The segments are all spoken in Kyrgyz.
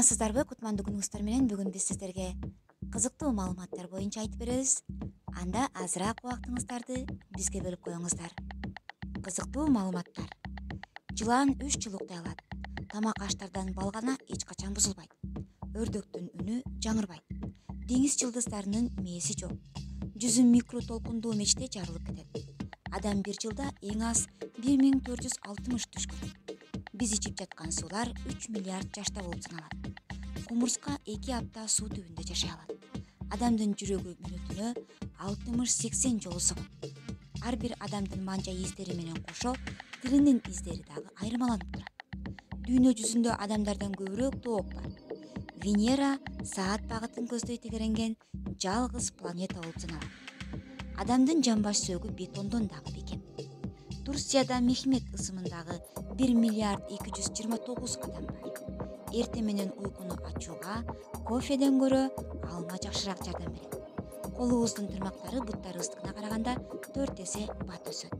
Саламатсыздарбы? Кутмандуу күнүңүздөр менен бүгүн биз сиздерге кызыктуу маалыматтар боюнча айтып беребиз. Анда азыраак убактыңыздарды бизге бөлүп коюңуздар. Кызыктуу маалыматтар. Жылан 3 жыл уктай алат. Тамак аштардан балгана эч качан бузулбайт. Өрдөктүн үнү жаңырбайт. Деңиз жылдыздарынын мээси жок. Жүзү микро толкундуу мечте жарылып кетет. Адам бир жылда эң аз 1460 туш көрөт. Биз ичип жаткан суулар 3 миллиард жашта болуп саналат. Кумурска 2 апта суу түбүндө жашай алат. Адамдын жүрөгү мүнөтүнө 60-80 жолу согот. Ар бир адамдын манжа издери менен кошо тилинин издери дагы айырмаланып турат. Дүйнө жүзүндө адамдардан көбүрөөк тоок бар. Венера саат багытын көздөй тегеренген жалгыз планета болуп саналат. Адамдын жамбаш сөөгү бетондон дагы бекем. Турцияда Мехмет ысымындагы 1 миллиард 229 адам бар. Эрте менен уйкуну ачууга кофеден көрө алма жакшыраак жардам берет. Колубуздун тырмактары буттарыбыздыкына караганда 4 эсе бат өсөт.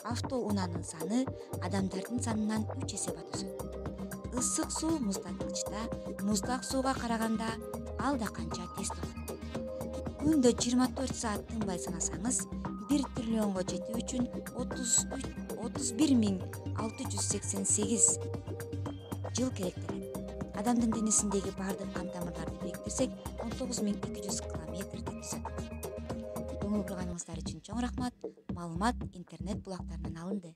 Автоунаанын саны адамдардын санынан 3 эсе бат өсөт. Ысык суу муздаткычта муздак сууга караганда ал да канча тез тогот. Күндө 24 саат тынбай санасаңыз, 1 триллионго жетүү үчүн 31.688 жыл керектелет. Адамдын денесиндеги бардык кан тамырларды бириктирсек 19.200 километрди түзөт. Көңүл бурганыңыздар үчүн чоң рахмат. Маалымат интернет булактарынан алынды.